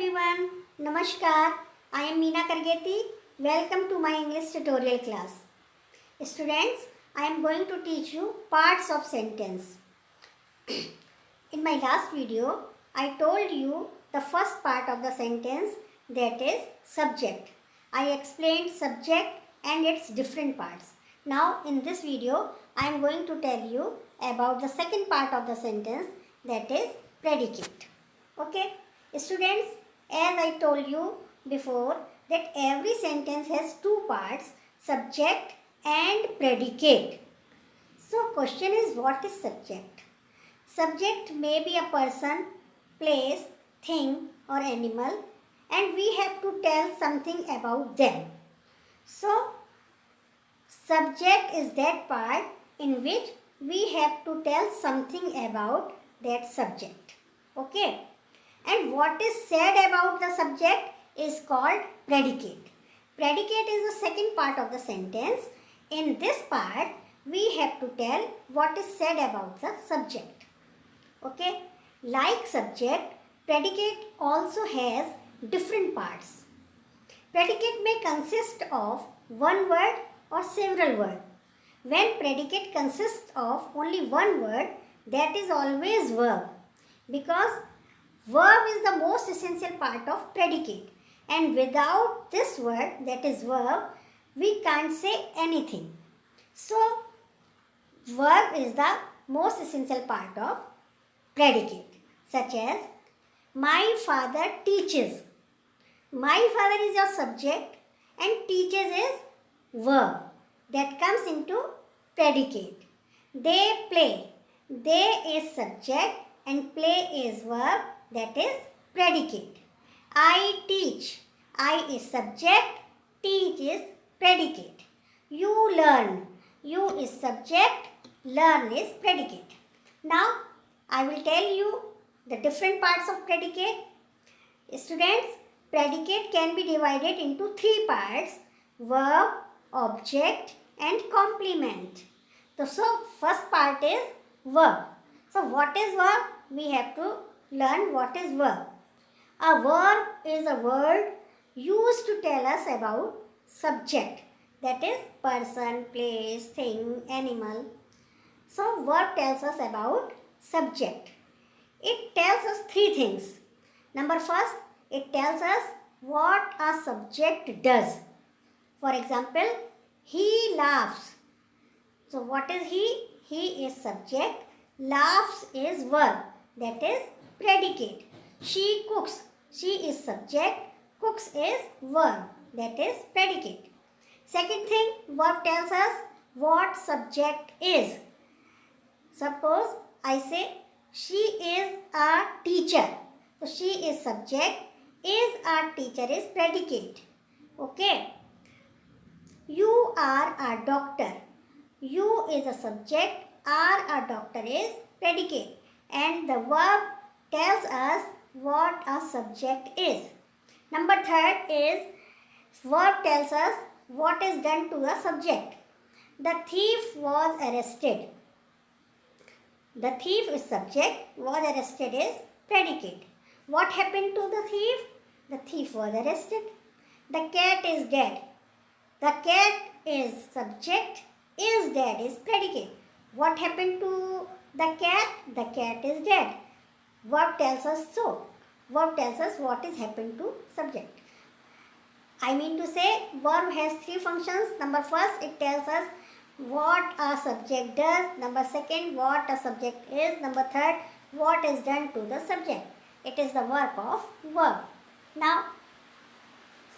everyone. Namaskar. I am Meena Kargeti. Welcome to my English tutorial class. Students, I am going to teach you parts of sentence. In my last video, I told you the first part of the sentence, that is subject. I explained subject and its different parts. Now in this video, I am going to tell you about the second part of the sentence, that is predicate. Okay, students, as I told you before, that every sentence has two parts, subject and predicate. So question is, what is subject? Subject may be a person, place, thing or animal, and we have to tell something about them. So subject is that part in which we have to tell something about that subject. Okay. And what is said about the subject is called predicate. Predicate is the second part of the sentence. In this part, we have to tell what is said about the subject. Okay. Like subject, predicate also has different parts. Predicate may consist of one word or several words. When predicate consists of only one word, that is always verb, because verb is the most essential part of predicate, and without this word, that is verb, we can't say anything. So verb is the most essential part of predicate, such as my father teaches. My father is your subject and teaches is verb that comes into predicate. They play. They is subject and play is verb, that is predicate. I teach. I is subject, teach is predicate. You learn. You is subject, learn is predicate. Now I will tell you the different parts of predicate. Students, predicate can be divided into three parts: verb, object and complement. So first part is verb. So what is verb? We have to learn what is verb. A verb is a word used to tell us about subject, that is person, place, thing, animal. So verb tells us about subject. It tells us three things. Number first, it tells us what a subject does. For example, he laughs. So what is he? He is subject. Laughs is verb, that is predicate. She cooks. She is subject. Cooks is verb, that is predicate. Second thing, verb tells us what subject is. Suppose I say she is a teacher. So she is subject. Is a teacher is predicate. Okay. You are a doctor. You is a subject. Are a doctor is predicate. And the verb tells us what a subject is. Number third is verb tells us what is done to the subject. The thief was arrested. The thief is subject, was arrested is predicate. What happened to the thief? The thief was arrested. The cat is dead. The cat is subject, is dead is predicate. What happened to the cat? The cat is dead. Verb tells us so. Verb tells us what is happened to subject. I mean to say, verb has three functions. Number first, it tells us what a subject does. Number second, what a subject is. Number third, what is done to the subject. It is the work of verb. Now,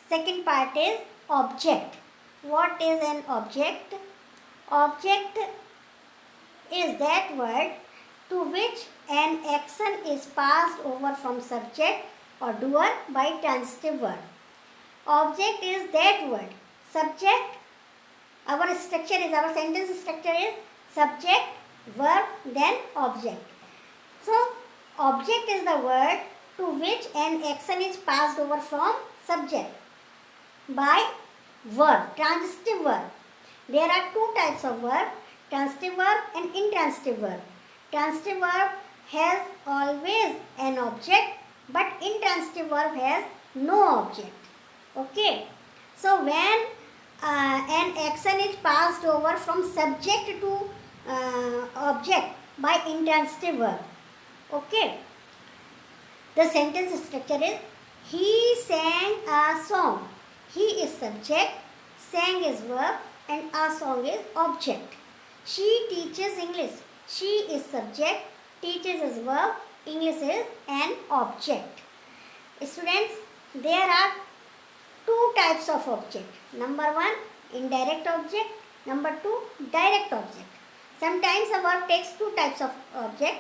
second part is object. What is an object? Object is that word to which an action is passed over from subject or doer by transitive verb. Object is that word. Subject, our sentence structure is subject, verb, then object. So, object is the word to which an action is passed over from subject by verb, transitive verb. There are two types of verb, transitive verb and intransitive verb. Transitive verb has always an object but intransitive verb has no object. Okay. So when an action is passed over from subject to object by intransitive verb. Okay. The sentence structure is he sang a song. He is subject, sang is verb, and a song is object. She teaches English. She is subject, teaches is verb, English is an object. Students, there are two types of object. Number one, indirect object. Number two, direct object. Sometimes a verb takes two types of object,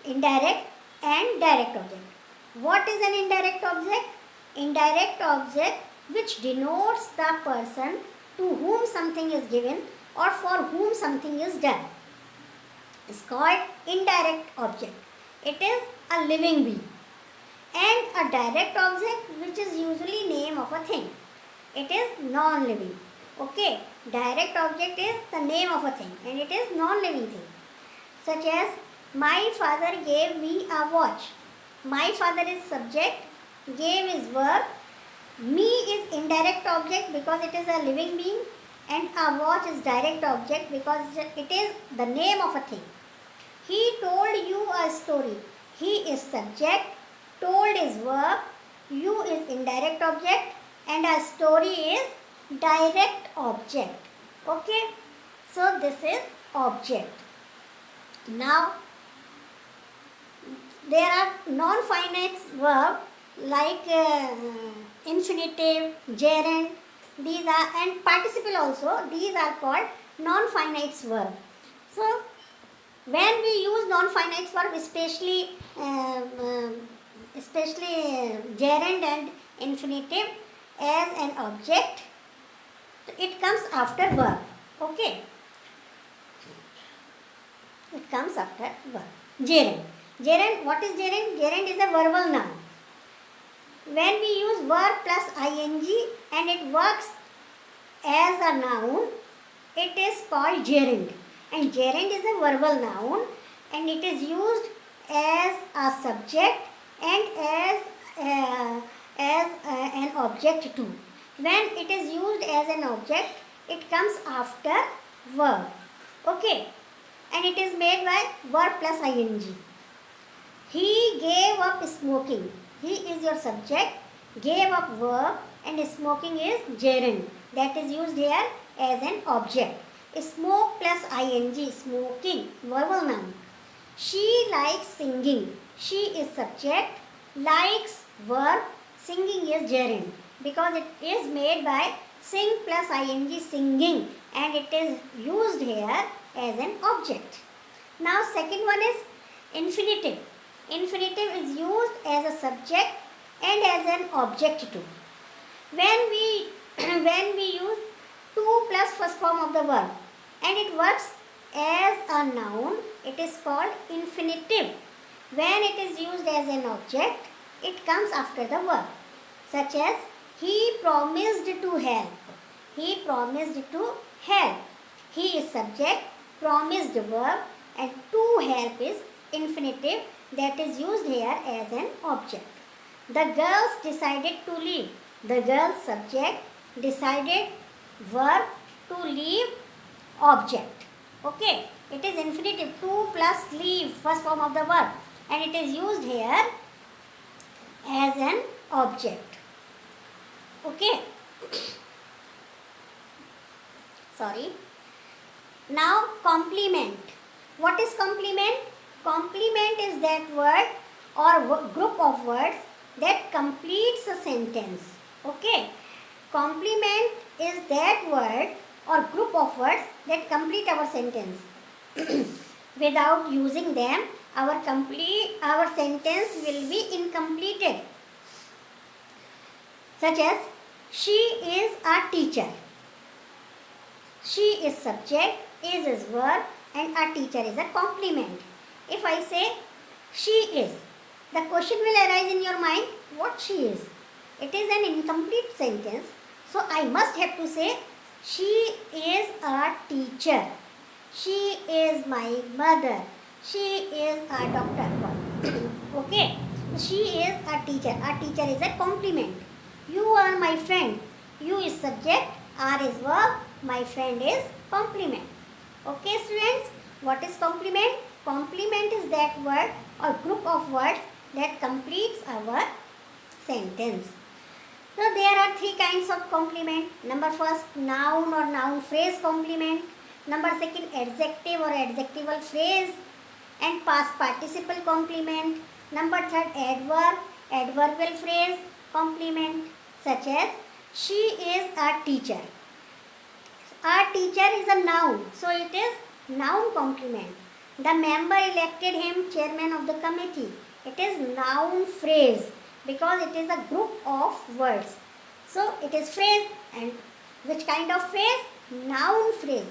indirect and direct object. What is an indirect object? Indirect object which denotes the person to whom something is given or for whom something is done is called indirect object. It is a living being. And a direct object which is usually name of a thing. It is non-living. Okay, direct object is the name of a thing and it is non-living thing. Such as my father gave me a watch. My father is subject, gave is verb, me is indirect object because it is a living being, and a watch is direct object because it is the name of a thing. He told you a story. He is subject, told is verb, you is indirect object, and a story is direct object. Okay, so this is object. Now there are non-finite verb like infinitive, gerund, these are, and participle also, these are called non-finite verb. So when we use non-finite verb, especially gerund and infinitive as an object, it comes after verb. Okay, it comes after verb. Gerund. Gerund, what is gerund? Gerund is a verbal noun. When we use verb plus ing and it works as a noun, it is called gerund. And gerund is a verbal noun and it is used as a subject and as an object too. When it is used as an object, it comes after verb. Okay, and it is made by verb plus ing. He gave up smoking. He is your subject, gave up verb, and smoking is gerund. That is used here as an object. Smoke plus ing, smoking, verbal noun. She likes singing. She is subject, likes verb, singing is gerund because it is made by sing plus ing, singing, and it is used here as an object. Now second one is infinitive. Infinitive is used as a subject and as an object too. When we use to plus first form of the verb and it works as a noun, it is called infinitive. When it is used as an object, it comes after the verb. Such as he promised to help. He promised to help. He is subject, promised verb, and to help is infinitive that is used here as an object. The girls decided to leave. The girls subject, decided verb, to leave object. Okay, it is infinitive, to plus leave, first form of the verb, and it is used here as an object. Okay. Sorry. Now complement. What is complement? Complement is that word or group of words that completes a sentence. Okay. Complement is that word or group of words that complete our sentence. Without using them, our sentence will be incompleted. Such as she is a teacher. She is subject, is verb, and a teacher is a complement. If I say she is, the question will arise in your mind, what she is? It is an incomplete sentence, so I must have to say she is a teacher. She is my mother. She is a doctor. Okay. She is a teacher. A teacher is a compliment. You are my friend. You is subject, are is verb, my friend is complement. Okay students, what is complement? Complement is that word or group of words that completes our sentence. So there are three kinds of complement. Number first, noun or noun phrase complement. Number second, adjective or adjectival phrase and past participle complement. Number third, adverb, adverbial phrase complement, such as she is a teacher. A teacher is a noun, so it is noun complement. The member elected him chairman of the committee. It is noun phrase because it is a group of words. So it is phrase, and which kind of phrase? Noun phrase.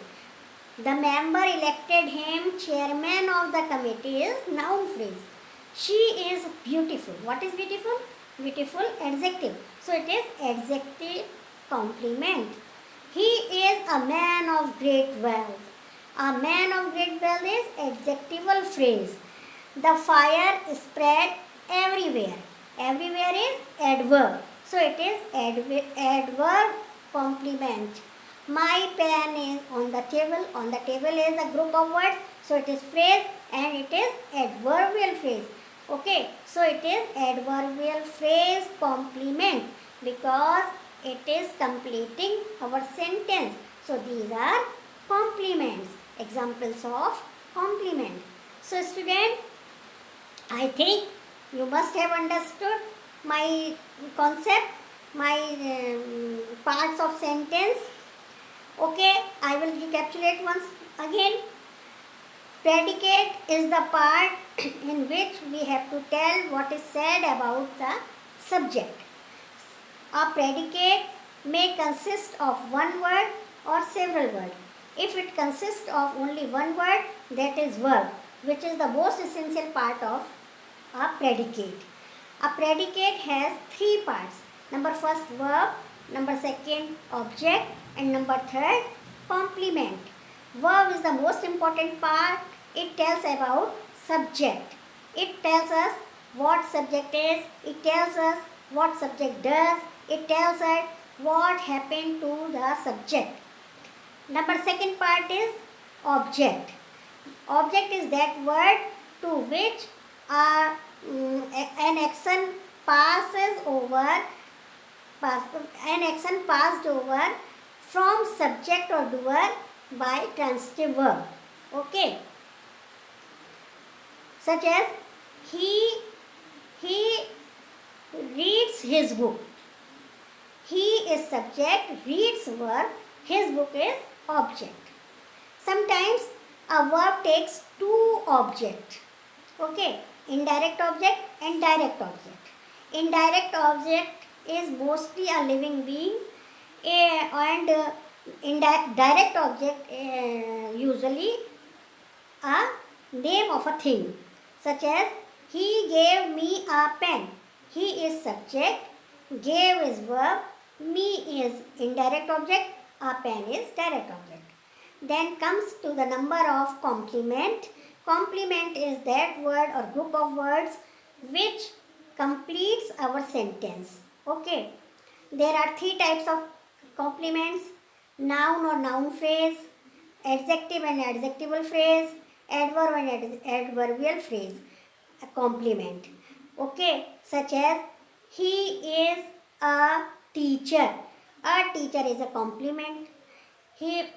The member elected him chairman of the committee is noun phrase. She is beautiful. What is beautiful? Beautiful adjective. So it is adjective complement. He is a man of great wealth. A man of great wealth is adjectival phrase. The fire spread everywhere. Everywhere is adverb. So it is adverb complement. My pen is on the table. On the table is a group of words. So it is phrase and it is adverbial phrase. Okay. So it is adverbial phrase complement because it is completing our sentence. So these are complements. Examples of complement. So student, I think you must have understood my concept, my parts of sentence. Okay, I will recapitulate once again. Predicate is the part in which we have to tell what is said about the subject. A predicate may consist of one word or several words. If it consists of only one word, that is verb, which is the most essential part of a predicate. A predicate has three parts. Number first, verb. Number second, object. And number third, complement. Verb is the most important part. It tells about subject. It tells us what subject is. It tells us what subject does. It tells us what happened to the subject. Number second part is object. Object is that word to which an action passes over, an action passed over from subject or doer by transitive verb. Okay. Such as he reads his book. He is subject, reads verb, his book is object. Sometimes a verb takes two objects. Okay, indirect object and direct object. Indirect object is mostly a living being and direct object usually a name of a thing, such as he gave me a pen. He is subject, gave is verb, me is indirect object, a pen is direct object. Then comes to the number of complement. Complement is that word or group of words which completes our sentence. Okay. There are three types of complements: noun or noun phrase, adjective and adjectival phrase, adverb and adverbial phrase. A complement. Okay. Such as he is a teacher. A teacher is a complement. Okay.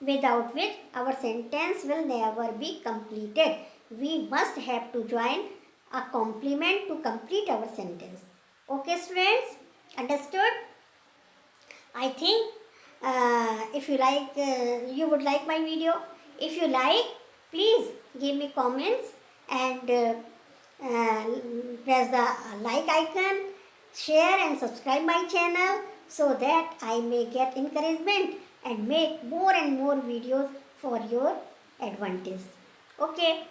Without which our sentence will never be completed. We must have to join a complement to complete our sentence. Okay students, understood? I think if you like, you would like my video. If you like, please give me comments and press the like icon, share and subscribe my channel so that I may get encouragement and make more and more videos for your advantage. Okay,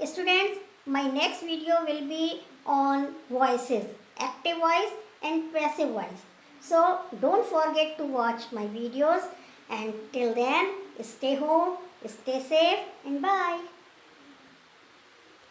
students, my next video will be on voices, active voice and passive voice. So don't forget to watch my videos, and till then, stay home, stay safe and bye.